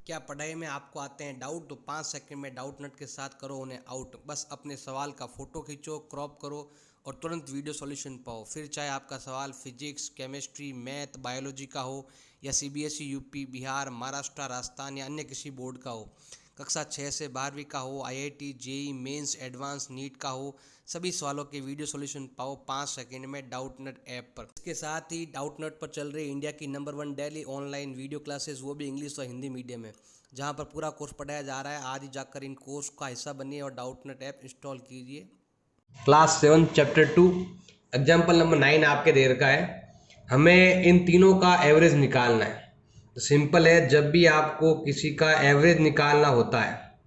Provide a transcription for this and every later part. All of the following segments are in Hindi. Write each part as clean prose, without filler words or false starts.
क्या पढ़ाई में आपको आते हैं डाउट? तो 5 सेकंड में डाउट नट के साथ करो उन्हें आउट। बस अपने सवाल का फ़ोटो खींचो, क्रॉप करो और तुरंत वीडियो सॉल्यूशन पाओ। फिर चाहे आपका सवाल फिजिक्स, केमिस्ट्री, मैथ, बायोलॉजी का हो या सीबीएसई, यूपी, बिहार, महाराष्ट्र, राजस्थान या अन्य किसी बोर्ड का हो, कक्षा 6 से 12वीं का हो, IIT, JEE mains, advance, NEET का हो, सभी सवालों के वीडियो सॉल्यूशन पाओ 5 सेकंड में डाउट नट ऐप पर। इसके साथ ही डाउट नट पर चल रही इंडिया की number 1 daily online video classes, वो भी इंग्लिश और हिंदी मीडियम में, जहां पर पूरा कोर्स पढ़ाया जा रहा है। आज ही जाकर इन कोर्स का हिस्सा बनिए और डाउट नट ऐप इंस्टॉल कीजिए। क्लास 7 चैप्टर 2 एग्जाम्पल नंबर 9 आपके दे रखा है। हमें इन तीनों का एवरेज निकालना है। तो सिंपल है, जब भी आपको किसी का एवरेज निकालना होता है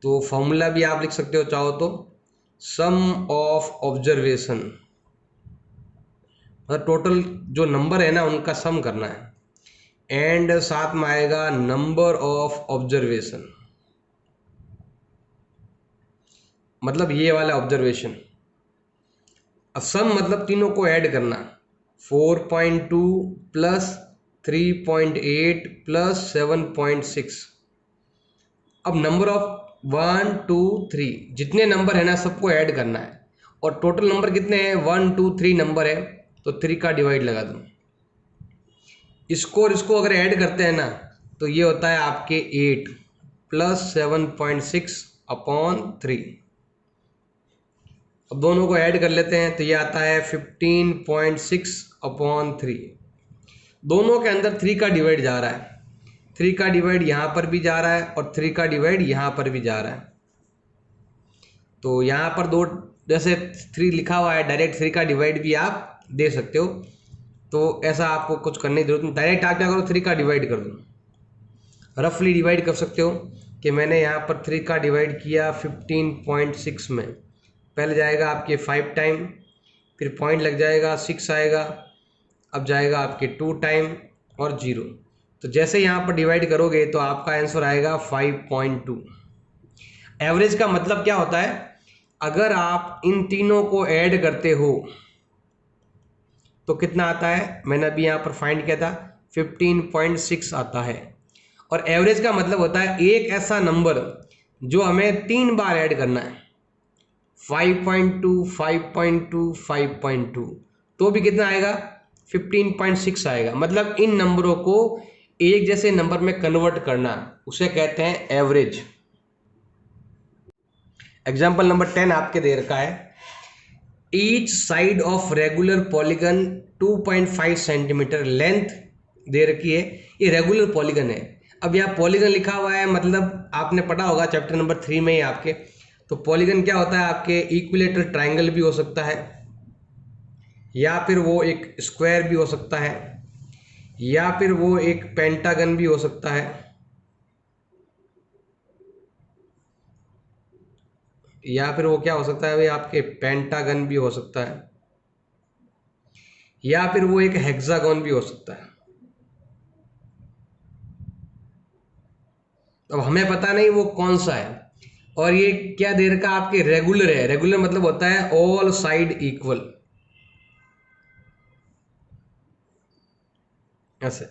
तो फॉर्मूला भी आप लिख सकते हो चाहो तो, सम ऑफ ऑब्जर्वेशन, मतलब टोटल जो नंबर है ना उनका सम करना है। एंड साथ में आएगा नंबर ऑफ ऑब्जर्वेशन, मतलब ये वाला ऑब्जर्वेशन। सम मतलब तीनों को ऐड करना, 4.2 प्लस 3.8 प्लस 7.6। अब नंबर ऑफ 1 2 3 जितने नंबर है ना सबको ऐड करना है, और टोटल नंबर कितने हैं 1 2 3 नंबर है, तो 3 का डिवाइड लगा दो। इसको और इसको अगर ऐड करते हैं ना तो ये होता है आपके 8 प्लस 7.6 अपॉन 3। अब दोनों को ऐड कर लेते हैं तो ये आता है 15.6 अपॉन 3। दोनों के अंदर 3 का डिवाइड जा रहा है, 3 का डिवाइड यहाँ पर भी जा रहा है और 3 का डिवाइड यहाँ पर भी जा रहा है। तो यहाँ पर दो, जैसे 3 लिखा हुआ है, डायरेक्ट 3 का डिवाइड भी आप दे सकते हो। तो ऐसा आपको कुछ करने की जरूरत नहीं, डायरेक्ट आप क्या करो 3 का डिवाइड कर दो। रफली डिवाइड कर सकते हो कि मैंने यहाँ पर 3 का डिवाइड किया 15.6 में। पहले जाएगा आपके 5 टाइम, फिर पॉइंट लग जाएगा 6 आएगा, अब जाएगा आपके 2 टाइम और 0। तो जैसे यहाँ पर डिवाइड करोगे तो आपका आंसर आएगा 5.2। एवरेज का मतलब क्या होता है, अगर आप इन तीनों को ऐड करते हो तो कितना आता है, मैंने अभी यहाँ पर फाइंड किया था 15.6 आता है। और एवरेज का मतलब होता है एक ऐसा नंबर जो हमें 3 बार ऐड करना है, 5.2 5.2 5.2, तो भी कितना आएगा 15.6 आएगा। मतलब इन नंबरों को एक जैसे नंबर में कन्वर्ट करना, उसे कहते हैं एवरेज। एग्जाम्पल नंबर 10 आपके दे रखा है, each side of regular polygon 2.5 centimetre length दे रखी है। ये रेगुलर पॉलीगन है। अब यहाँ पॉलीगन लिखा हुआ है, मतलब आपने पढ़ा होगा चैप्टर नंबर 3 में ही आपके। तो पॉलीगन क्या होता है, आपके इक्विलेटरल ट्रायंगल भी हो सकता है, या फिर वो एक स्क्वायर भी हो सकता है, या फिर वो एक पेंटागन भी हो सकता है, या फिर वो क्या हो सकता है भाई आपके पेंटागन भी हो सकता है, या फिर वो एक हेक्सागन भी हो सकता है। अब हमें पता नहीं वो कौन सा है। और ये क्या दे रखा आपके, रेगुलर है। रेगुलर मतलब होता है ऑल साइड इक्वल, ऐसे।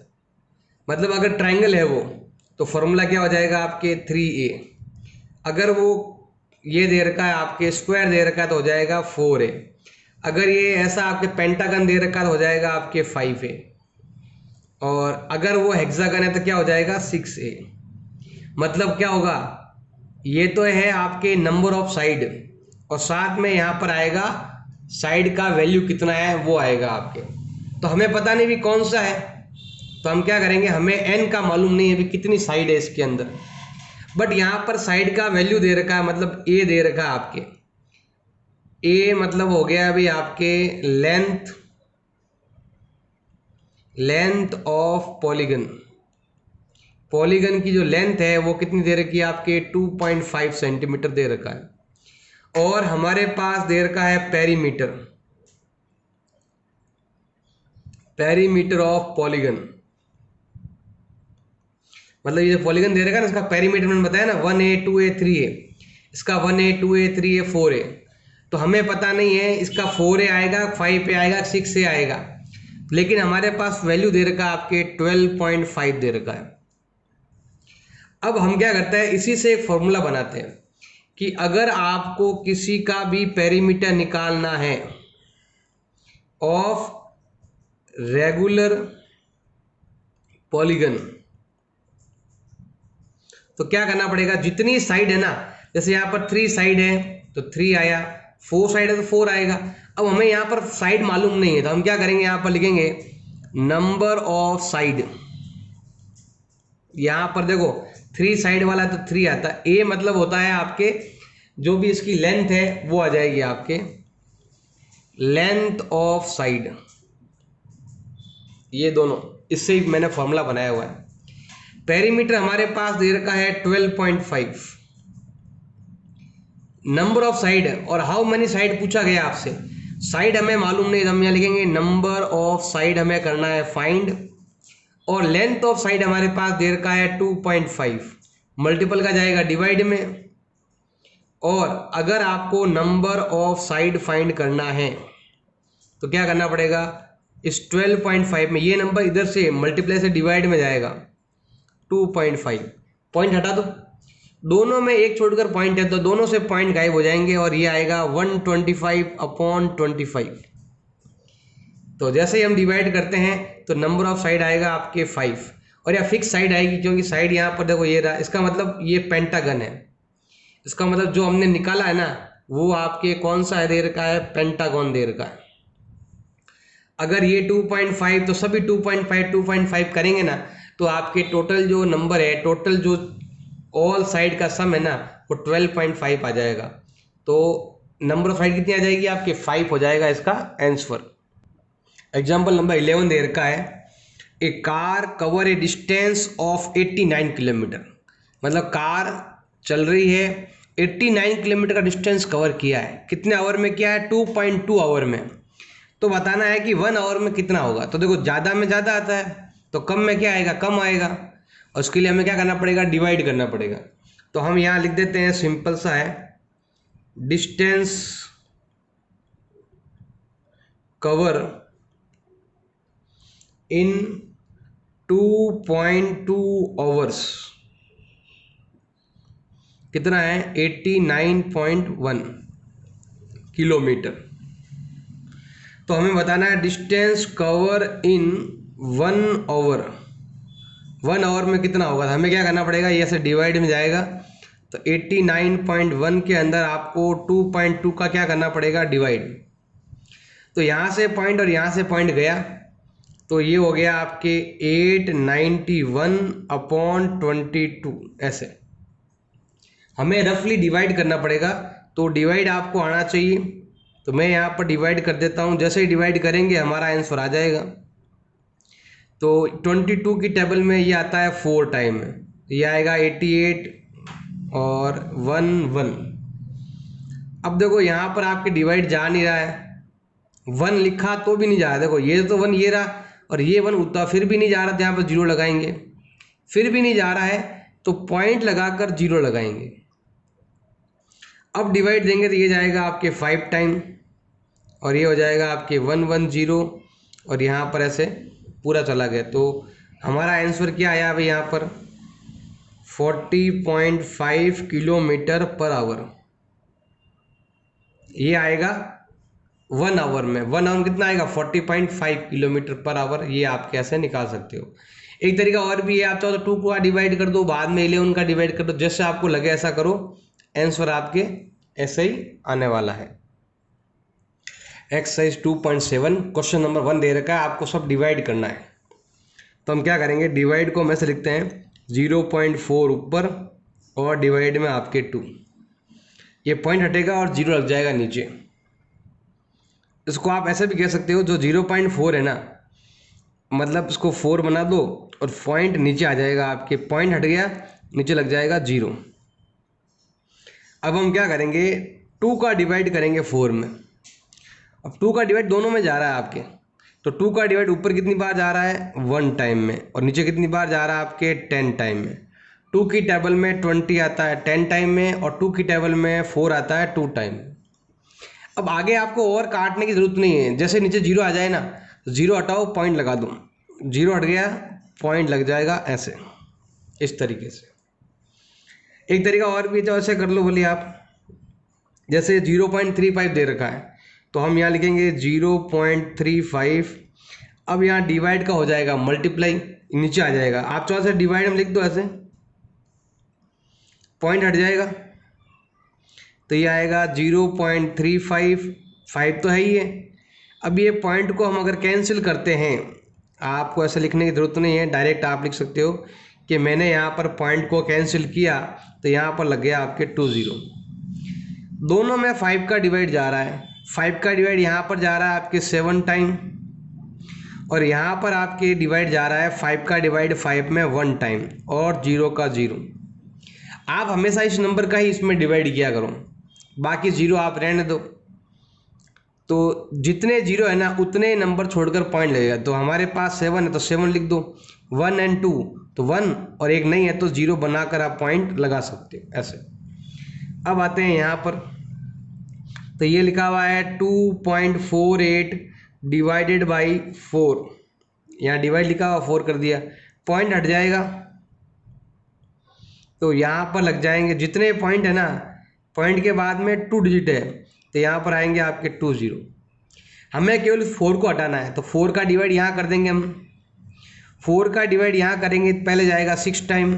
मतलब अगर ट्रायंगल है वो, तो फॉर्मूला क्या हो जाएगा आपके 3a। अगर वो ये दे रखा है आपके स्क्वायर दे रखा है तो हो जाएगा 4a। अगर ये ऐसा आपके पेंटागन दे रखा है तो हो जाएगा आपके 5a। और अगर वो हेक्सागन है तो क्या हो जाएगा 6a। मतलब क्या होगा, ये तो है आपके नंबर ऑफ साइड, और साथ में यहाँ पर आएगा साइड का वैल्यू कितना है वो आएगा आपके। तो हमें पता नहीं भी कौन सा है, तो हम क्या करेंगे, हमें n का मालूम नहीं है भी कितनी साइड है इसके अंदर, बट यहाँ पर साइड का वैल्यू दे रखा है, मतलब a दे रखा है आपके। a मतलब हो गया अभी आपके length, length of polygon. Polygon की जो लेंथ है वो कितनी दे रखी है आपके 2.5 सेंटीमीटर दे रखा है। और हमारे पास दे रखा है पेरीमीटर, पेरीमीटर ऑफ पॉलीगन। मतलब ये जो पॉलीगन दे रखा है ना, इसका पेरीमीटर मैंने बताया ना 1a 2a 3a, इसका 1a 2a 3a 4a। तो हमें पता नहीं है इसका 4a आएगा, 5a आएगा, 6a आएगा, लेकिन हमारे पास वैल्यू दे रखा है आपके 12.5 दे रखा है। अब हम क्या करते हैं, इसी से एक फॉर्मूला बनाते हैं कि अगर आपको किसी का भी पेरीमीटर निकालना है ऑफ रेगुलर पॉलीगन, तो क्या करना पड़ेगा, जितनी साइड है ना, जैसे यहाँ पर 3 साइड है तो 3 आया, 4 साइड है तो 4 आएगा। अब हमें यहाँ पर साइड मालूम नहीं है तो हम क्या करेंगे, यहाँ पर लिखेंगे नंबर ऑफ साइड। यहाँ पर देखो 3 साइड वाला तो 3 आता है, ए मतलब होता है आपके जो भी इसकी लेंथ है वो आ जाएगी आपके लेंथ ऑफ साइड, ये दोनों, इससे ही मैंने फॉर्मूला बनाया हुआ है। पेरीमीटर हमारे पास दे रखा है 12.5, नंबर ऑफ साइड और हाउ मेनी साइड पूछा गया आपसे, साइड हमें मालूम नहीं, हम यहाँ लिखेंगे नंबर ऑफ साइड हमें करना है फाइंड, और लेंथ ऑफ साइड हमारे पास दे रखा है 2.5, मल्टीपल का जाएगा डिवाइड में। और अगर आपको नंबर ऑफ साइड फाइंड करना है तो क्या करना पड़ेगा, इस 12.5 में ये नंबर इधर से मल्टीप्लाई से डिवाइड में जाएगा 2.5, पॉइंट हटा दो, दोनों में एक छोड़कर पॉइंट है तो दोनों से पॉइंट गायब हो जाएंगे और ये आएगा 125/25। तो जैसे ही हम डिवाइड करते हैं तो नंबर ऑफ साइड आएगा आपके 5, और यह फिक्स साइड आएगी क्योंकि साइड यहाँ पर देखो ये रहा, इसका मतलब ये पेंटागन है, इसका मतलब जो हमने निकाला है ना वो आपके कौन सा है, दे रखा है पेंटागन दे रखा है। अगर ये 2.5 तो सभी 2.5 करेंगे ना तो आपके टोटल जो नंबर है, टोटल जो ऑल साइड का सम है ना वो 12.5 आ जाएगा। तो नंबर ऑफ साइड कितनी आ जाएगी आपके 5 हो जाएगा इसका आंसर। एग्जाम्पल नंबर 11 दे रखा है, a car cover a distance of 89 kilometre, मतलब कार चल रही है 89 किलोमीटर का डिस्टेंस कवर किया है, कितने आवर में किया है, 2.2 आवर में। तो बताना है कि 1 आवर में कितना होगा, तो देखो ज़्यादा में ज़्यादा आता है तो कम में क्या आएगा, कम आएगा, और उसके लिए हमें क्या करना पड़ेगा, डिवाइड करना पड़ेगा। तो हम यहाँ लिख देते हैं, सिंपल सा है, डिस्टेंस कवर इन 2.2 आवर्स कितना है, 89.1 किलोमीटर। तो हमें बताना है distance cover in 1 hour, 1 hour में कितना होगा, तो हमें क्या करना पड़ेगा, ये ऐसे डिवाइड में जाएगा तो 89.1 के अंदर आपको 2.2 का क्या करना पड़ेगा, डिवाइड। तो यहाँ से पॉइंट और यहाँ से पॉइंट गया तो ये हो गया आपके 891/22, ऐसे हमें रफली डिवाइड करना पड़ेगा। तो डिवाइड आपको आना चाहिए, तो मैं यहाँ पर डिवाइड कर देता हूँ, जैसे ही डिवाइड करेंगे हमारा आंसर आ जाएगा। तो 22 की टेबल में ये आता है 4 टाइम में, ये आएगा 88 और 1 अब देखो यहाँ पर आपके डिवाइड जा नहीं रहा है, 1 लिखा तो भी नहीं जा रहा, देखो ये तो 1 ये रहा और ये 1 उतना फिर भी नहीं जा रहा, तो यहाँ पर 0 लगाएंगे, फिर भी नहीं जा रहा है तो पॉइंट लगाकर 0 लगाएंगे। अब डिवाइड देंगे तो ये जाएगा आपके 5 टाइम और ये हो जाएगा आपके 110 और यहाँ पर ऐसे पूरा चला गया। तो हमारा आंसर क्या आया भाई, यहाँ पर 40.5 किलोमीटर पर आवर, ये आएगा 1 आवर में। 1 आवर कितना आएगा, 40.5 किलोमीटर पर आवर, ये आप कैसे निकाल सकते हो। एक तरीका और भी है, आप चाहो तो 2 को डिवाइड कर दो, बाद में 11 का डिवाइड कर दो, जैसे आपको लगे ऐसा करो, आंसर आपके ऐसे ही आने वाला है। एक्सरसाइज 2.7 क्वेश्चन नंबर 1 दे रखा है, आपको सब डिवाइड करना है। तो हम क्या करेंगे, डिवाइड को हम ऐसे लिखते हैं 0.4 ऊपर और डिवाइड में आपके 2, ये पॉइंट हटेगा और 0 लग जाएगा नीचे। इसको आप ऐसे भी कह सकते हो, जो 0.4 है ना, मतलब इसको 4 बना दो और पॉइंट नीचे आ जाएगा, आपके पॉइंट हट गया, नीचे लग जाएगा 0। अब हम क्या करेंगे, 2 का डिवाइड करेंगे 4 में। अब 2 का डिवाइड दोनों में जा रहा है आपके, तो 2 का डिवाइड ऊपर कितनी बार जा रहा है, 1 टाइम में, और नीचे कितनी बार जा रहा है आपके 10 टाइम में। 2 की टेबल में 20 आता है 10 टाइम में, और 2 की टेबल में 4 आता है 2 टाइम। अब आगे आपको और काटने की ज़रूरत नहीं है, जैसे नीचे 0 आ जाए ना, 0 हटाओ पॉइंट लगा दो, 0 हट गया पॉइंट लग जाएगा, ऐसे इस तरीके से। एक तरीका और भी है, तो ऐसे कर लो बोलिए आप, जैसे 0.35 दे रखा है तो हम यहाँ लिखेंगे 0.35। अब यहाँ डिवाइड का हो जाएगा मल्टीप्लाई, नीचे आ जाएगा, आप थोड़ा सा डिवाइड में लिख दो, ऐसे पॉइंट हट जाएगा तो ये आएगा 0.35, 5 तो है ही है। अब ये पॉइंट को हम अगर कैंसिल करते हैं, आपको ऐसा लिखने की ज़रूरत नहीं है, डायरेक्ट आप लिख सकते हो कि मैंने यहाँ पर पॉइंट को कैंसिल किया तो यहाँ पर लग गया आपके 20। दोनों में 5 का डिवाइड जा रहा है, 5 का डिवाइड यहाँ पर जा रहा है आपके 7 टाइम, और यहाँ पर आपके डिवाइड जा रहा है 5 का डिवाइड 5 में 1 टाइम, और 0 का 0। आप हमेशा इस नंबर का ही इसमें डिवाइड किया करो, बाकी 0 आप रहने दो। तो जितने 0 है ना उतने नंबर छोड़कर पॉइंट लगेगा। तो हमारे पास 7 है तो 7 लिख दो, 1 और 2 तो 1, और 1 नहीं है तो 0 बनाकर आप पॉइंट लगा सकते हो ऐसे। अब आते हैं यहाँ पर, तो ये लिखा हुआ है 2.48 डिवाइडेड बाई 4, यहाँ डिवाइड लिखा हुआ 4 कर दिया, पॉइंट हट जाएगा तो यहाँ पर लग जाएंगे जितने पॉइंट है ना, पॉइंट के बाद में 2 डिजिट है तो यहाँ पर आएंगे आपके 20। हमें केवल 4 को हटाना है तो 4 का डिवाइड यहाँ कर देंगे हम, 4 का डिवाइड यहाँ करेंगे, पहले जाएगा 6 टाइम,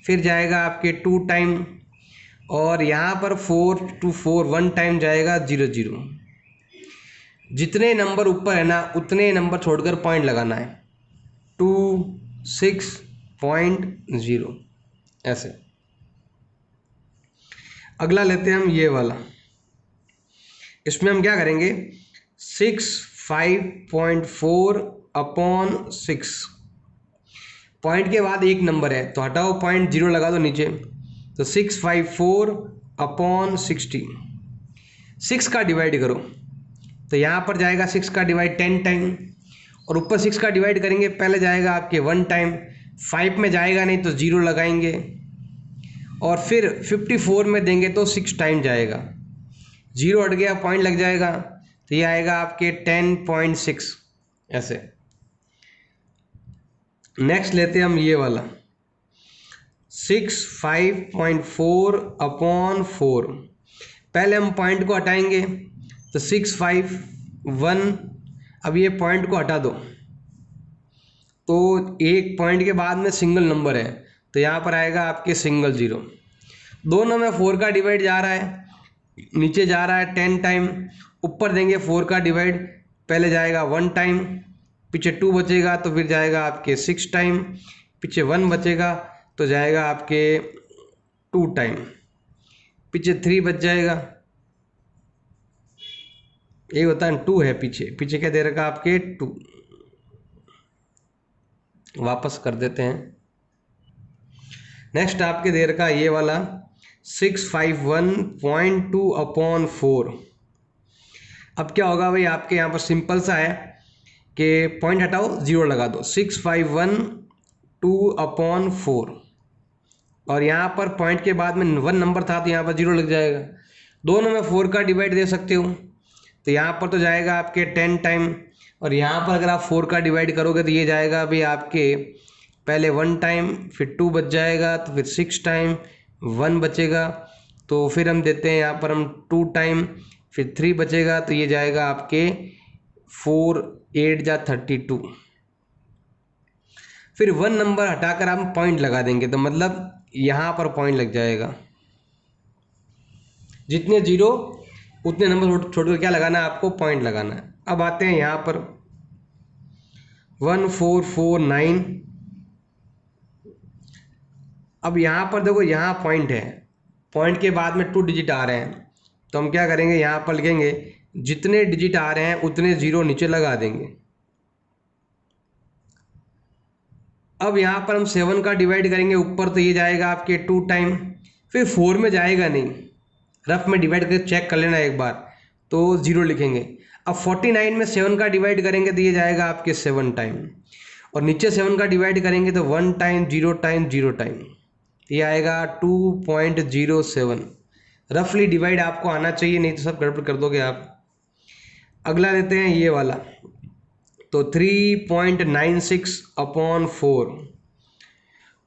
फिर जाएगा आपके 2 टाइम, और यहाँ पर 4 to 4 1 टाइम जाएगा 0 0। जितने नंबर ऊपर है ना उतने नंबर छोड़कर पॉइंट लगाना है, 26.0 ऐसे। अगला लेते हैं हम ये वाला, इसमें हम क्या करेंगे 65.4/6, पॉइंट के बाद एक नंबर है तो हटाओ पॉइंट 0 लगा दो नीचे, तो 654/60। 6 का डिवाइड करो तो यहाँ पर जाएगा 6 का डिवाइड 10 टाइम, और ऊपर 6 का डिवाइड करेंगे, पहले जाएगा आपके 1 टाइम, 5 में जाएगा नहीं तो 0 लगाएंगे, और फिर 54 में देंगे तो 6 टाइम जाएगा, 0 हट गया पॉइंट लग जाएगा, तो ये आएगा आपके 10.6 ऐसे। नेक्स्ट लेते हैं हम ये वाला 65.4/4, पहले हम पॉइंट को हटाएंगे तो 651, अब ये पॉइंट को हटा दो तो एक पॉइंट के बाद में सिंगल नंबर है तो यहाँ पर आएगा आपके सिंगल 0। दोनों में 4 का डिवाइड जा रहा है, नीचे जा रहा है 10 टाइम, ऊपर देंगे 4 का डिवाइड, पहले जाएगा 1 टाइम, पीछे 2 बचेगा तो फिर जाएगा आपके 6 टाइम, पीछे 1 बचेगा तो जाएगा आपके 2 टाइम, पीछे 3 बच जाएगा, ये होता है 2 है पीछे, पीछे क्या दे रखा आपके 2, वापस कर देते हैं। नेक्स्ट आपके दे रखा ये वाला 651.2/4। अब क्या होगा भाई, आपके यहाँ पर सिंपल सा है कि पॉइंट हटाओ 0 लगा दो, 651/2/4, और यहाँ पर पॉइंट के बाद में 1 नंबर था तो यहाँ पर 0 लग जाएगा। दोनों में 4 का डिवाइड दे सकते हो तो यहाँ पर तो जाएगा आपके 10 टाइम, और यहाँ पर अगर आप 4 का डिवाइड करोगे तो ये जाएगा अभी आपके पहले 1 टाइम, फिर 2 बच जाएगा तो फिर 6 टाइम, 1 बचेगा तो फिर हम देते हैं यहाँ पर हम 2 टाइम, फिर 3 बचेगा तो ये जाएगा आपके 4 8 जा 32, फिर 1 नंबर हटाकर हम पॉइंट लगा देंगे तो मतलब यहाँ पर पॉइंट लग जाएगा। जितने 0 उतने नंबर छोड़कर क्या लगाना है आपको, पॉइंट लगाना है। अब आते हैं यहाँ पर 1449। अब यहाँ पर देखो यहाँ पॉइंट है, पॉइंट के बाद में 2 डिजिट आ रहे हैं तो हम क्या करेंगे यहाँ पर लिखेंगे जितने डिजिट आ रहे हैं उतने 0 नीचे लगा देंगे। अब यहाँ पर हम 7 का डिवाइड करेंगे ऊपर तो ये जाएगा आपके 2 टाइम, फिर 4 में जाएगा नहीं, रफ में डिवाइड करके चेक कर लेना एक बार, तो 0 लिखेंगे। अब 49 में 7 का डिवाइड करेंगे तो ये जाएगा आपके 7 टाइम, और नीचे 7 का डिवाइड करेंगे तो 1 टाइम 0 टाइम 0 टाइम, ये आएगा 2.07। रफली डिवाइड आपको आना चाहिए, नहीं तो सब गड़बड़ कर दोगे आप। अगला लेते हैं ये वाला, तो 3.96/4,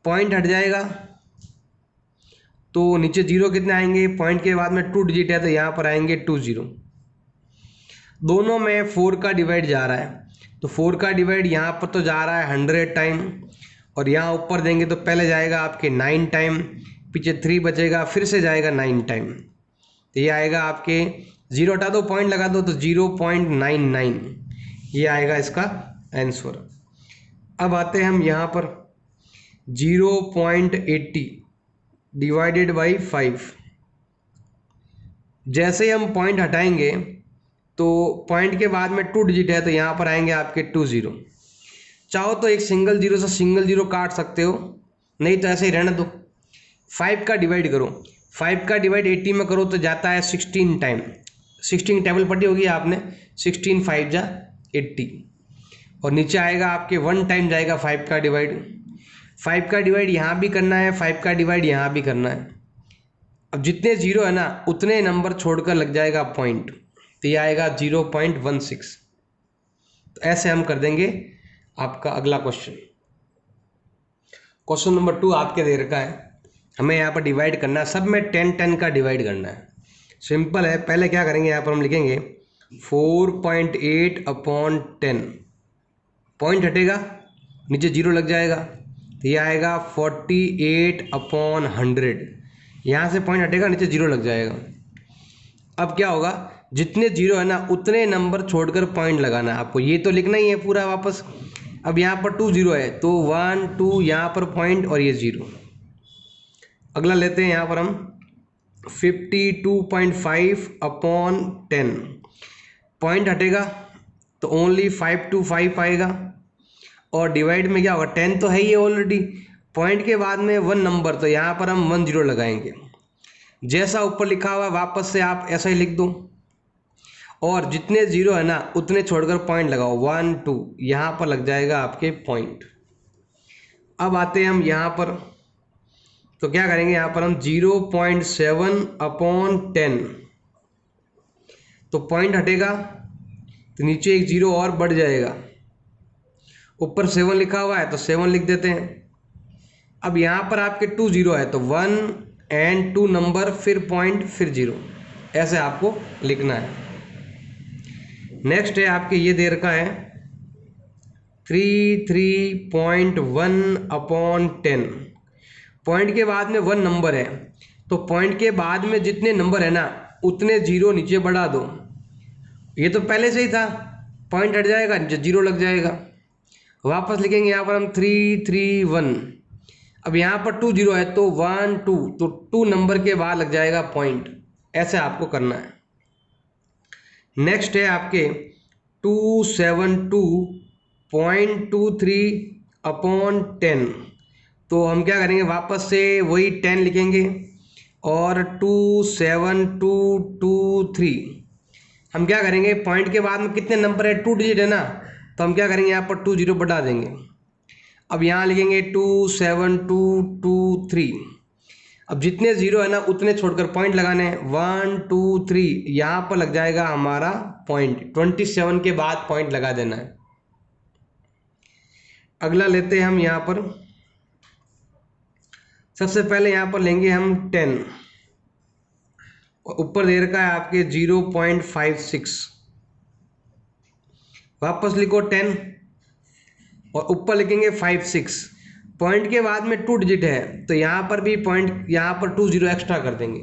पॉइंट हट जाएगा तो नीचे जीरो कितने आएंगे, पॉइंट के बाद में 2 डिजिट है तो यहाँ पर आएंगे 2 जीरो। दोनों में 4 का डिवाइड जा रहा है, तो 4 का डिवाइड यहाँ पर तो जा रहा है 100 टाइम, और यहाँ ऊपर देंगे तो पहले जाएगा आपके 9 टाइम, पीछे 3 बचेगा, फिर से जाएगा 9 टाइम, तो ये आएगा आपके, जीरो हटा दो पॉइंट लगा दो तो 0.99, ये आएगा इसका आंसर। अब आते हैं हम यहाँ पर 0.80 डिवाइडेड बाई 5। जैसे ही हम पॉइंट हटाएंगे तो पॉइंट के बाद में 2 डिजिट है तो यहाँ पर आएंगे आपके 2 जीरो। चाहो तो एक सिंगल जीरो से सिंगल जीरो काट सकते हो, नहीं तो ऐसे ही रहने दो। 5 का डिवाइड करो, 5 का डिवाइड 80 में करो तो जाता है 16 टाइम। 16 टेबल पढ़ी होगी आपने, 16 5 जा 80, और नीचे आएगा आपके 1 टाइम जाएगा 5 का डिवाइड। 5 का डिवाइड यहाँ भी करना है, 5 का डिवाइड यहाँ भी करना है। अब जितने जीरो है ना उतने नंबर छोड़कर लग जाएगा पॉइंट, तो ये आएगा 0.16। तो ऐसे हम कर देंगे आपका अगला क्वेश्चन। क्वेश्चन नंबर 2 आपके दे रखा है, हमें यहाँ पर डिवाइड करना है, सब में 10 का डिवाइड करना है। सिंपल है, पहले क्या करेंगे, यहाँ पर हम लिखेंगे 4.8 अपॉन 10, पॉइंट हटेगा नीचे जीरो लग जाएगा, तो ये आएगा 48 अपॉन 100, यहाँ से पॉइंट हटेगा नीचे जीरो लग जाएगा। अब क्या होगा, जितने जीरो है ना उतने नंबर छोड़कर पॉइंट लगाना है आपको, ये तो लिखना ही है पूरा वापस। अब यहाँ पर 2 जीरो है तो 1 2 यहाँ पर पॉइंट और ये जीरो। अगला लेते हैं यहाँ पर हम 52.5 अपॉन 10, पॉइंट हटेगा तो ओनली 5 to 5 आएगा, और डिवाइड में क्या होगा, 10 तो है ही ऑलरेडी, पॉइंट के बाद में 1 नंबर, तो यहाँ पर हम 1 जीरो लगाएंगे। जैसा ऊपर लिखा हुआ वापस से आप ऐसा ही लिख दो, और जितने जीरो है ना उतने छोड़कर पॉइंट लगाओ, 1 2 यहाँ पर लग जाएगा आपके पॉइंट। अब आते हैं हम यहाँ पर, तो क्या करेंगे, यहाँ पर हम 0.7 अपॉन 10, तो पॉइंट हटेगा तो नीचे एक जीरो और बढ़ जाएगा, ऊपर 7 लिखा हुआ है तो 7 लिख देते हैं। अब यहाँ पर आपके 2 जीरो है तो 1 and 2 नंबर, फिर पॉइंट, फिर जीरो, ऐसे आपको लिखना है। नेक्स्ट है आपके ये दे रखा है 33.1 अपॉन 10, पॉइंट के बाद में 1 नंबर है, तो पॉइंट के बाद में जितने नंबर है ना उतने जीरो नीचे बढ़ा दो। ये तो पहले से ही था, पॉइंट हट जाएगा नीचे जीरो लग जाएगा। वापस लिखेंगे यहाँ पर हम 331। अब यहाँ पर 2 जीरो है तो 1 2, तो 2 नंबर के बाद लग जाएगा पॉइंट, ऐसे आपको करना है। नेक्स्ट है आपके 272.23 अपॉन 10, तो हम क्या करेंगे, वापस से वही 10 लिखेंगे और 27223, हम क्या करेंगे, पॉइंट के बाद में कितने नंबर है, 2 डिजिट है ना, तो हम क्या करेंगे, यहाँ पर 2 जीरो बढ़ा देंगे। अब यहाँ लिखेंगे 27223, अब जितने जीरो है ना उतने छोड़कर पॉइंट लगाने हैं, 1 2 3, यहाँ पर लग जाएगा हमारा पॉइंट, 27 के बाद पॉइंट लगा देना है। अगला लेते हैं हम यहाँ पर, सबसे पहले यहाँ पर लेंगे हम 10, और ऊपर दे रखा है आपके 0.56, वापस लिखो 10 और ऊपर लिखेंगे 56, पॉइंट के बाद में 2 डिजिट है तो यहाँ पर भी पॉइंट, यहाँ पर 2 जीरो एक्स्ट्रा कर देंगे।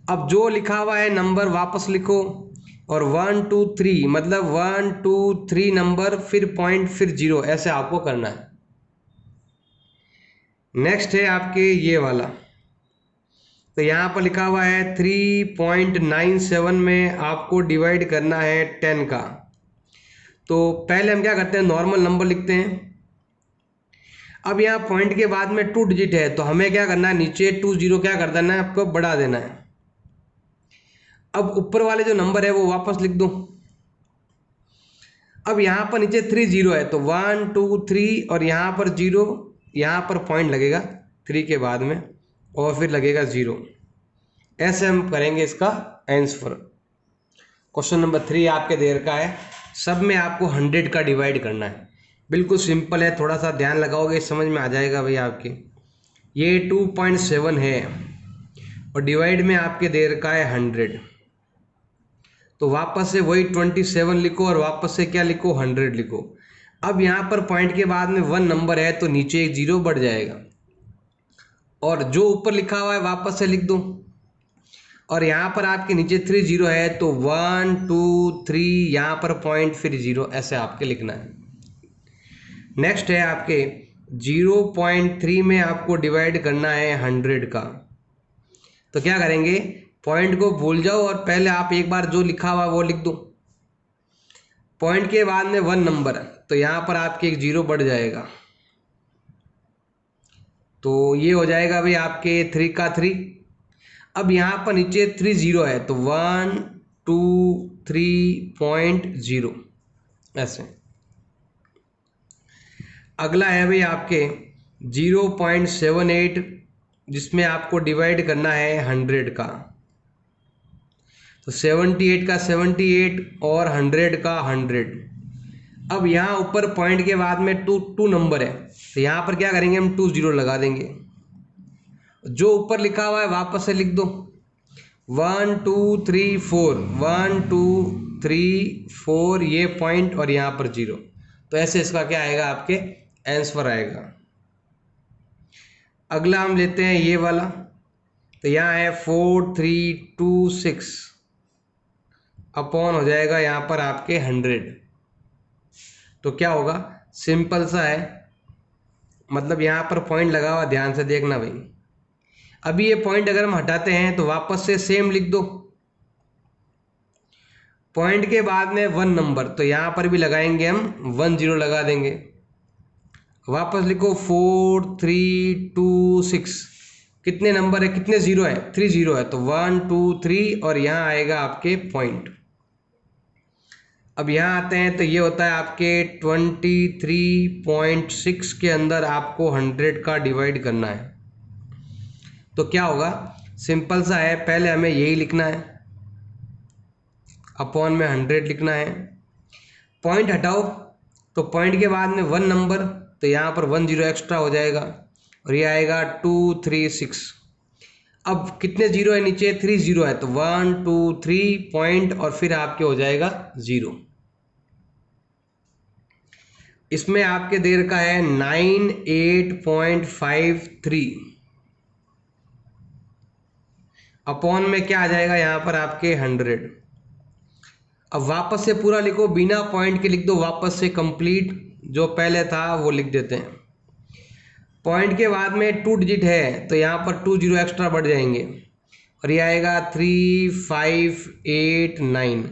अब जो लिखा हुआ है नंबर वापस लिखो, और 1 2 3 मतलब 1 2 3 नंबर, फिर पॉइंट, फिर जीरो, ऐसे आपको करना है। नेक्स्ट है आपके ये वाला, तो यहाँ पर लिखा हुआ है 3.97 में आपको डिवाइड करना है 10 का। तो पहले हम क्या करते हैं, नॉर्मल नंबर लिखते हैं। अब यहाँ पॉइंट के बाद में 2 डिजिट है तो हमें क्या करना है, नीचे 2 जीरो क्या कर देना है, आपको बढ़ा देना है। अब ऊपर वाले जो नंबर है वो वापस लिख दो। अब यहाँ पर नीचे 3 जीरो है तो 1 2 3, और यहाँ पर जीरो, यहाँ पर पॉइंट लगेगा 3 के बाद में, और फिर लगेगा जीरो। ऐसे हम करेंगे इसका आंसर। क्वेश्चन नंबर 3 आपके दे रखा है, सब में आपको 100 का डिवाइड करना है। बिल्कुल सिंपल है, थोड़ा सा ध्यान लगाओगे समझ में आ जाएगा भाई आपके। ये 2.7 है और डिवाइड में आपके दे रखा है 100, तो वापस से वही 27 लिखो और वापस से क्या लिखो 100 लिखो। अब यहाँ पर पॉइंट के बाद में 1 नंबर है तो नीचे एक 0 बढ़ जाएगा और जो ऊपर लिखा हुआ है वापस से लिख दो, और यहाँ पर आपके नीचे 3 0 है तो 1 2 3 यहाँ पर पॉइंट फिर 0, ऐसे आपके लिखना है। नेक्स्ट है आपके 0.3 में आपको डिवाइड करना है 100 का, तो क्या करेंगे, पॉइंट को भूल जाओ और पहले आप एक बार जो लिखा हुआ वो लिख दो। पॉइंट के बाद में 1 नंबर तो यहाँ पर आपके एक 0 बढ़ जाएगा, तो ये हो जाएगा भाई आपके 3 का 3। अब यहाँ पर नीचे 3 0 है तो 1 2 3.0 ऐसे। अगला है भाई आपके 0.78 जिसमें आपको डिवाइड करना है 100 का, तो 78 का 78 और 100 का 100। अब यहाँ ऊपर पॉइंट के बाद में 2 नंबर है तो यहाँ पर क्या करेंगे, हम 2 0 लगा देंगे। जो ऊपर लिखा हुआ है वापस से लिख दो 1 2 3 4 1 2 3 4 ये पॉइंट और यहाँ पर 0, तो ऐसे इसका क्या आएगा, आपके आंसर आएगा। अगला हम लेते हैं ये वाला, तो यहाँ है 4326 अपॉन हो जाएगा यहाँ पर आपके 100, तो क्या होगा, सिंपल सा है, मतलब यहाँ पर पॉइंट लगा हुआ, ध्यान से देखना भाई। अभी ये पॉइंट अगर हम हटाते हैं तो वापस से सेम लिख दो, पॉइंट के बाद में 1 नंबर तो यहाँ पर भी लगाएंगे हम 1 0 लगा देंगे। वापस लिखो 4326, कितने नंबर है, कितने 0 है, 3 0 है, तो 1 2 3 और यहाँ आएगा आपके पॉइंट। अब यहाँ आते हैं तो ये होता है आपके 23.6 के अंदर आपको 100 का डिवाइड करना है, तो क्या होगा, सिंपल सा है, पहले हमें यही लिखना है, अपॉन में 100 लिखना है। पॉइंट हटाओ तो पॉइंट के बाद में 1 नंबर तो यहाँ पर 1 0 एक्स्ट्रा हो जाएगा और ये आएगा 236। अब कितने 0 है नीचे, 3 0 है, तो 1 2 3 पॉइंट और फिर आपके हो जाएगा 0। इसमें आपके देर का है 98.53 अपॉन में क्या आ जाएगा यहाँ पर आपके 100। अब वापस से पूरा लिखो, बिना पॉइंट के लिख दो, वापस से कंप्लीट जो पहले था वो लिख देते हैं। पॉइंट के बाद में 2 डिजिट है तो यहाँ पर 2 0 एक्स्ट्रा बढ़ जाएंगे और ये आएगा 3589,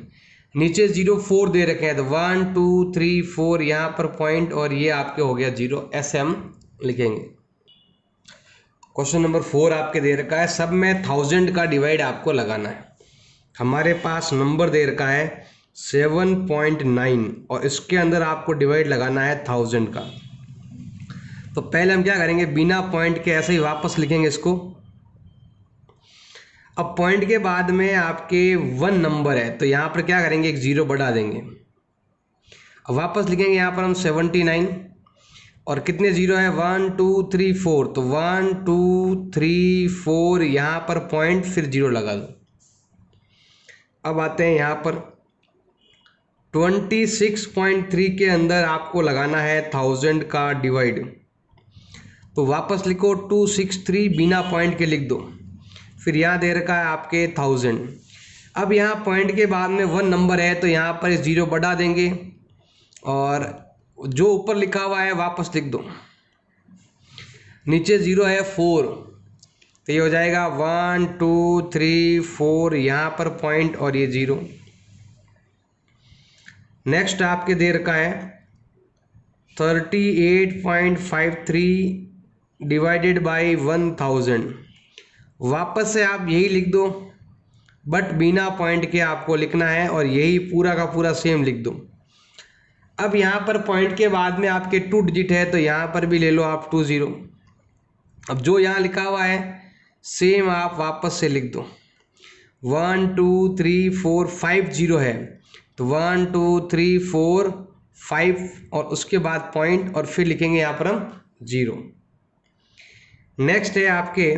नीचे 0 4 दे रखे हैं तो 1 2 3 4 यहाँ पर पॉइंट और ये आपके हो गया 0, ऐसे हम लिखेंगे। क्वेश्चन नंबर 4 आपके दे रखा है, सब में 1000 का डिवाइड आपको लगाना है। हमारे पास नंबर दे रखा है 7.9 और इसके अंदर आपको डिवाइड लगाना है 1000 का, तो पहले हम क्या करेंगे, बिना पॉइंट के ऐसे ही वापस लिखेंगे इसको। अब पॉइंट के बाद में आपके 1 नंबर है तो यहाँ पर क्या करेंगे, एक 0 बढ़ा देंगे। अब वापस लिखेंगे यहाँ पर हम 79 और कितने 0 है, 1 2 3 4, तो 1 2 3 4 यहाँ पर पॉइंट फिर 0 लगा दो। अब आते हैं यहाँ पर 26.3 के अंदर आपको लगाना है 1000 का डिवाइड, तो वापस लिखो 263 बिना पॉइंट के लिख दो, फिर यहाँ दे रखा है आपके 1000। अब यहाँ पॉइंट के बाद में 1 नंबर है तो यहाँ पर 0 बढ़ा देंगे और जो ऊपर लिखा हुआ है वापस लिख दो। नीचे 0 है 4 तो ये हो जाएगा 1 2 3 4 यहाँ पर पॉइंट और ये 0। नेक्स्ट आपके दे रखा है 38.53 डिवाइडेड बाई 1000, वापस से आप यही लिख दो बट बिना पॉइंट के आपको लिखना है और यही पूरा का पूरा सेम लिख दो। अब यहाँ पर पॉइंट के बाद में आपके 2 डिजिट है तो यहाँ पर भी ले लो आप 2 0। अब जो यहाँ लिखा हुआ है सेम आप वापस से लिख दो, 1 2 3 4 5 0 है तो 1 2 3 4 5 और उसके बाद पॉइंट और फिर लिखेंगे यहाँ पर हम 0। नेक्स्ट है आपके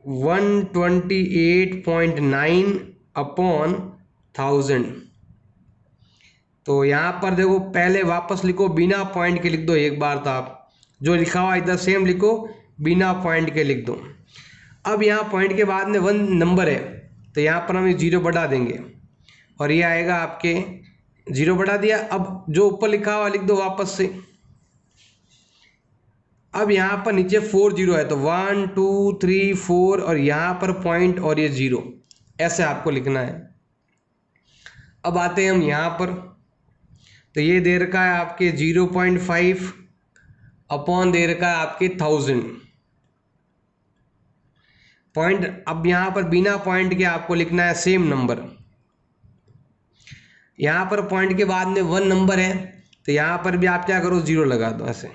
128.9 अपॉन 1000। तो यहाँ पर देखो पहले वापस लिखो, बिना पॉइंट के लिख दो एक बार, तो आप जो लिखा हुआ इधर सेम लिखो, बिना पॉइंट के लिख दो। अब यहाँ पॉइंट के बाद में 1 नंबर है तो यहाँ पर हम 0 बढ़ा देंगे और ये आएगा आपके 0 बढ़ा दिया। अब जो ऊपर लिखा हुआ लिख दो वापस से। अब यहाँ पर नीचे 4 0 है तो 1 2 3 4 और यहाँ पर पॉइंट और ये 0, ऐसे आपको लिखना है। अब आते हैं हम यहाँ पर, तो ये दे रखा है आपके 0.5 अपॉन दे रखा है आपके 1000 पॉइंट। अब यहाँ पर बिना पॉइंट के आपको लिखना है सेम नंबर। यहाँ पर पॉइंट के बाद में 1 नंबर है तो यहाँ पर भी आप क्या करो, 0 लगा दो ऐसे।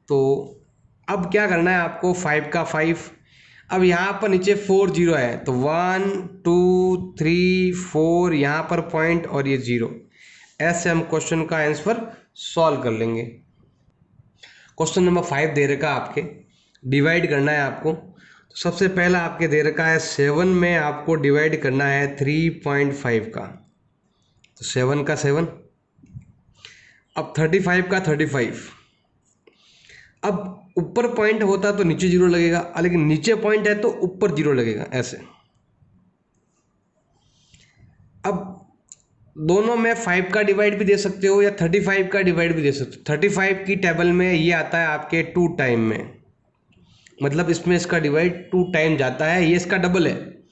तो अब क्या करना है आपको, 5 का 5। अब यहाँ पर नीचे 4 0 है तो 1 2 3 4 यहाँ पर पॉइंट और ये 0, ऐसे हम क्वेश्चन का आंसर सॉल्व कर लेंगे। क्वेश्चन नंबर 5 दे रखा आपके, डिवाइड करना है आपको। तो सबसे पहला आपके दे रखा है 7 में आपको डिवाइड करना है 3.5 का, तो 7 का 7। अब 35 का 35। अब ऊपर पॉइंट होता तो नीचे 0 लगेगा, लेकिन नीचे पॉइंट है तो ऊपर 0 लगेगा ऐसे। अब दोनों में 5 का डिवाइड भी दे सकते हो या 35 का डिवाइड भी दे सकते हो। 35 की टेबल में ये आता है आपके 2 टाइम में, मतलब इसमें इसका डिवाइड 2 टाइम जाता है। ये इसका डबल है,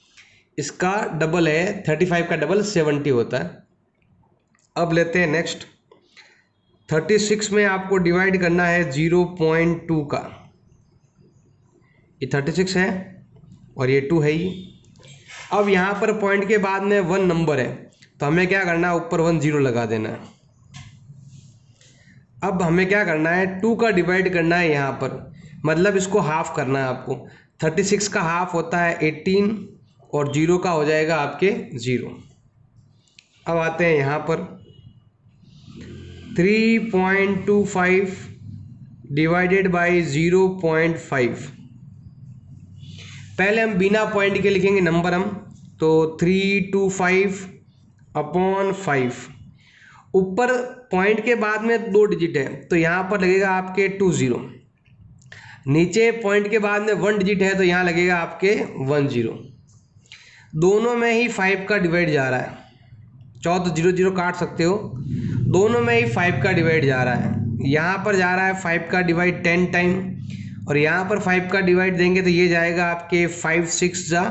इसका डबल है, 35 का डबल 70 होता है। अब लेते हैं नेक्स्ट, 36 में आपको डिवाइड करना है 0.2 का। ये 36 है और ये 2 है ही। अब यहाँ पर पॉइंट के बाद में 1 नंबर है तो हमें क्या करना है, ऊपर 1 0 लगा देना है। अब हमें क्या करना है, 2 का डिवाइड करना है यहाँ पर, मतलब इसको हाफ करना है आपको। 36 का हाफ होता है 18 और 0 का हो जाएगा आपके 0। अब आते हैं यहाँ पर 3.25 डिवाइडेड बाई 0.5। पहले हम बिना पॉइंट के लिखेंगे नंबर हम, तो 325 अपॉन 5। ऊपर पॉइंट के बाद में 2 डिजिट है तो यहाँ पर लगेगा आपके 20। नीचे पॉइंट के बाद में 1 डिजिट है तो यहाँ लगेगा आपके 10। दोनों में ही 5 का डिवाइड जा रहा है, चाहो तो 0 0 काट सकते हो। दोनों में ही 5 का डिवाइड जा रहा है। यहाँ पर जा रहा है 5 का डिवाइड 10 टाइम और यहाँ पर 5 का डिवाइड देंगे तो ये जाएगा आपके 5 6 जा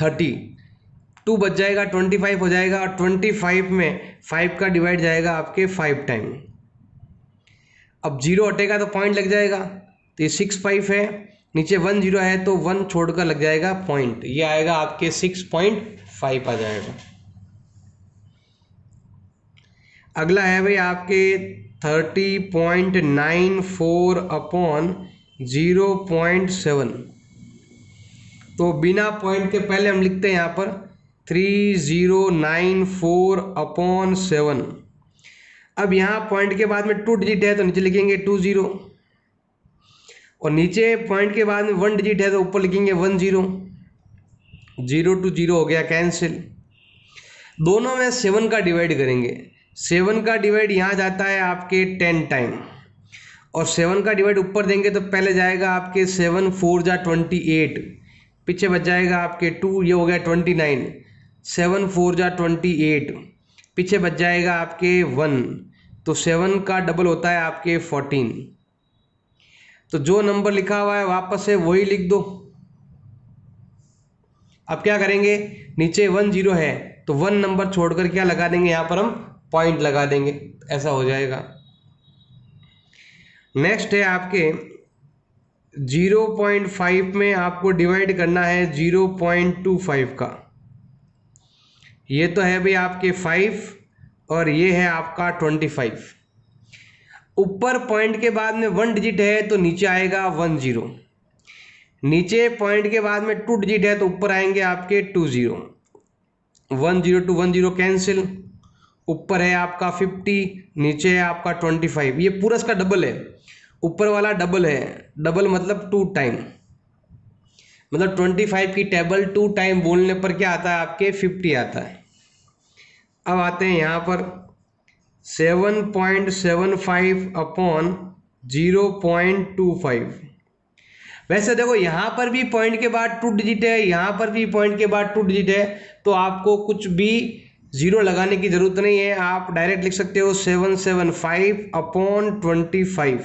30, 2 बच जाएगा 25 हो जाएगा और 25 में 5 का डिवाइड जाएगा आपके 5 टाइम। अब 0 हटेगा तो पॉइंट लग जाएगा, तो ये 6 5 है, नीचे 1 0 है तो 1 छोड़कर लग जाएगा पॉइंट, ये आएगा आपके 6.5 आ जाएगा। अगला है भाई आपके 30.94 अपॉन 0.7। तो बिना पॉइंट के पहले हम लिखते हैं यहाँ पर 3094 अपॉन 7। अब यहाँ पॉइंट के बाद में 2 डिजिट है तो नीचे लिखेंगे 20 और नीचे पॉइंट के बाद में 1 डिजिट है तो ऊपर लिखेंगे 10। 0 to 0 हो गया कैंसिल। दोनों में 7 का डिवाइड करेंगे। 7 का डिवाइड यहाँ जाता है आपके 10 टाइम और 7 का डिवाइड ऊपर देंगे तो पहले जाएगा आपके 7 4 जा 28, पीछे बच जाएगा आपके 2, ये हो गया 29। 7 4 जा 28, पीछे बच जाएगा आपके 1, तो 7 का डबल होता है आपके 14। तो जो नंबर लिखा हुआ है वापस से वही लिख दो। अब क्या करेंगे, नीचे 1 0 है तो 1 नंबर छोड़कर क्या लगा देंगे, यहाँ पर हम पॉइंट लगा देंगे, ऐसा हो जाएगा। नेक्स्ट है आपके 0.5 में आपको डिवाइड करना है 0.25 का। ये तो है भाई आपके 5 और ये है आपका 25। ऊपर पॉइंट के बाद में 1 डिजिट है तो नीचे आएगा 1 0। नीचे पॉइंट के बाद में 2 डिजिट है तो ऊपर आएंगे आपके 2 0। 1 0 to 1 0 कैंसिल। ऊपर है आपका 50, नीचे है आपका 25। ये पूरा इसका डबल है, ऊपर वाला डबल है डबल मतलब 2 टाइम, मतलब 25 की टेबल 2 टाइम बोलने पर क्या आता है आपके 50 आता है। अब आते हैं यहाँ पर 7.75 अपॉन 0.25। वैसे देखो यहाँ पर भी पॉइंट के बाद 2 डिजिट है, यहाँ पर भी पॉइंट के बाद 2 डिजिट है, तो आपको कुछ भी जीरो लगाने की जरूरत नहीं है, आप डायरेक्ट लिख सकते हो 775 अपॉन 25,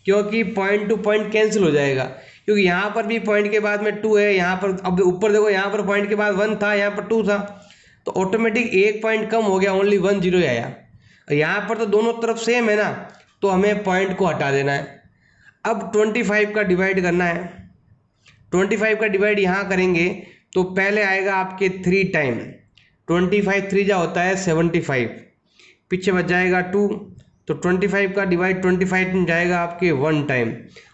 क्योंकि पॉइंट टू पॉइंट कैंसिल हो जाएगा, क्योंकि यहाँ पर भी पॉइंट के बाद में 2 है, यहाँ पर अब ऊपर देखो यहाँ पर पॉइंट के बाद 1 था, यहाँ पर 2 था, तो ऑटोमेटिक एक पॉइंट कम हो गया, ओनली 1 जीरो आया। यहाँ पर तो दोनों तरफ सेम है ना, तो हमें पॉइंट को हटा देना है। अब 25 का डिवाइड करना है, 25 का डिवाइड यहाँ करेंगे तो पहले आएगा आपके 3 टाइम, 25 3 जा होता है 75, पीछे बच जाएगा 2, तो 25 का डिवाइड 25 में जाएगा आपके 1 टाइम,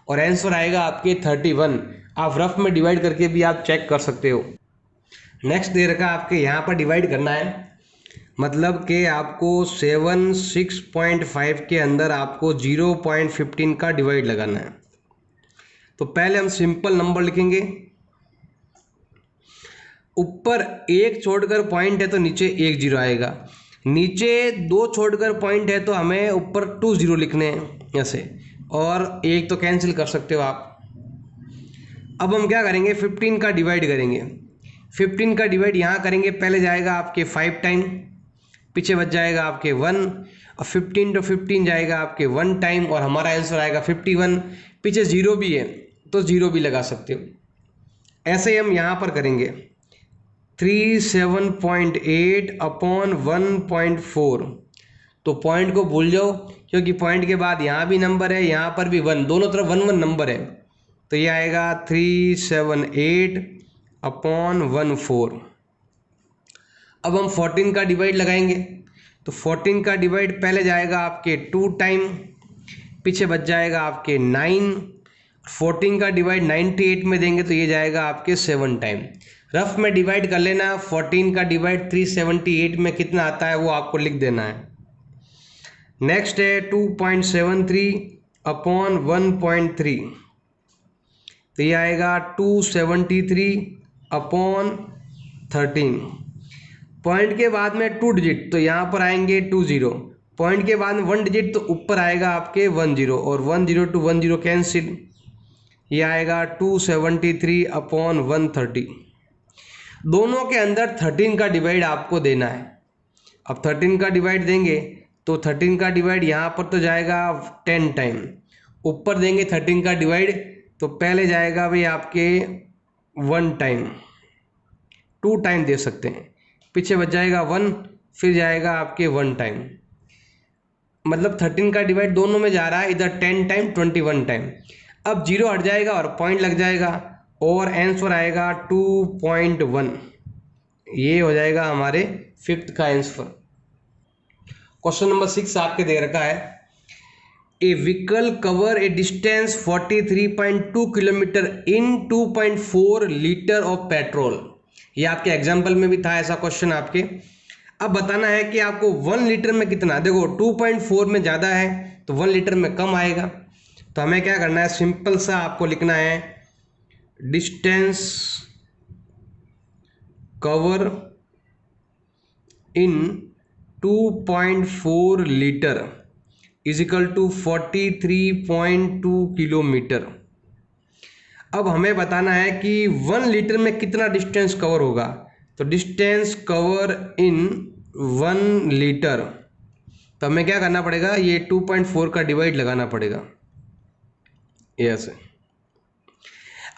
और आंसर आएगा आपके 31। आप रफ में डिवाइड करके भी आप चेक कर सकते हो। नेक्स्ट दे रखा आपके यहाँ पर डिवाइड करना है, मतलब कि आपको 6.5 के अंदर आपको 0.15 का डिवाइड लगाना है। तो पहले हम सिंपल नंबर लिखेंगे, ऊपर 1 छोड़कर पॉइंट है तो नीचे 1 जीरो आएगा, नीचे 2 छोड़कर पॉइंट है तो हमें ऊपर 2 जीरो लिखने हैं ऐसे, और 1 तो कैंसिल कर सकते हो आप। अब हम क्या करेंगे, 15 का डिवाइड करेंगे, 15 का डिवाइड यहाँ करेंगे, पहले जाएगा आपके 5 टाइम, पीछे बच जाएगा आपके 1, और 15 तो 15 जाएगा आपके 1 टाइम, और हमारा आंसर आएगा 51। पीछे जीरो भी है तो जीरो भी लगा सकते हो। ऐसे ही हम यहाँ पर करेंगे 37.8 अपॉन 1.4, तो पॉइंट को भूल जाओ, क्योंकि पॉइंट के बाद यहाँ भी नंबर है, यहाँ पर भी 1, दोनों तरफ 1 1 नंबर है, तो ये आएगा 378 अपॉन 14। अब हम 14 का डिवाइड लगाएंगे, तो 14 का डिवाइड पहले जाएगा आपके 2 टाइम, पीछे बच जाएगा आपके 9, 14 का डिवाइड 98 में देंगे तो ये जाएगा आपके 7 टाइम। रफ में डिवाइड कर लेना, 14 का डिवाइड 378 में कितना आता है वो आपको लिख देना है। नेक्स्ट है 2.73 अपॉन 1.3, तो ये आएगा 273 अपॉन 13। पॉइंट के बाद में 2 डिजिट तो यहाँ पर आएंगे 2 जीरो, पॉइंट के बाद में 1 डिजिट तो ऊपर आएगा आपके 1 जीरो, और 1 जीरो टू 1 जीरो कैंसिल, ये आएगा 273 अपॉन 130। दोनों के अंदर 13 का डिवाइड आपको देना है। अब 13 का डिवाइड देंगे तो 13 का डिवाइड यहाँ पर तो जाएगा 10 टाइम, ऊपर देंगे 13 का डिवाइड तो पहले जाएगा भाई आपके 1 टाइम, 2 टाइम दे सकते हैं, पीछे बच जाएगा 1, फिर जाएगा आपके 1 टाइम, मतलब 13 का डिवाइड दोनों में जा रहा है, इधर 10 टाइम 21 टाइम। अब जीरो हट जाएगा और पॉइंट लग जाएगा, और आंसर आएगा 2.1, ये हो जाएगा हमारे 5th का आंसर। क्वेश्चन नंबर 6 आपके दे रखा है, a vehicle cover a distance 43.2 kilometre in 2.4 litre of petrol. ये आपके एग्जाम्पल में भी था ऐसा क्वेश्चन आपके। अब बताना है कि आपको 1 लीटर में कितना, देखो 2.4 में ज़्यादा है तो 1 लीटर में कम आएगा, तो हमें क्या करना है, सिंपल सा आपको लिखना है distance cover in 2.4 litre is equal to 43.2 kilometre. अब हमें बताना है कि 1 लीटर में कितना डिस्टेंस कवर होगा, तो डिस्टेंस कवर इन 1 लीटर, तो हमें क्या करना पड़ेगा, ये 2.4 का डिवाइड लगाना पड़ेगा ऐसे।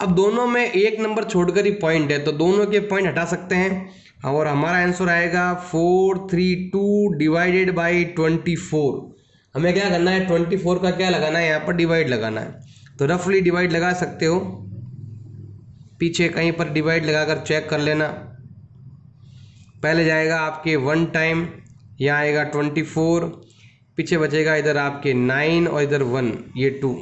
अब दोनों में एक नंबर छोड़कर ही पॉइंट है तो दोनों के पॉइंट हटा सकते हैं, और हमारा आंसर आएगा 432 डिवाइडेड बाई 24। हमें क्या करना है, 24 का क्या लगाना है, यहाँ पर डिवाइड लगाना है, तो रफली डिवाइड लगा सकते हो, पीछे कहीं पर डिवाइड लगाकर चेक कर लेना। पहले जाएगा आपके 1 टाइम, यहाँ आएगा 24, पीछे बचेगा इधर आपके 9 और इधर 1, ये 2,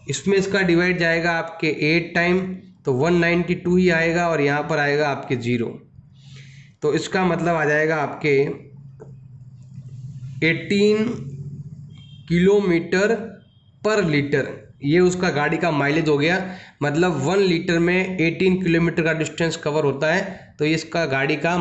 इसमें इसका डिवाइड जाएगा आपके 8 टाइम, तो 192 ही आएगा, और यहाँ पर आएगा आपके 0, तो इसका मतलब आ जाएगा आपके 18 किलोमीटर पर लीटर ये उसका गाड़ी का माइलेज हो गया, मतलब 1 लीटर में 18 किलोमीटर का डिस्टेंस कवर होता है। तो इसका गाड़ी का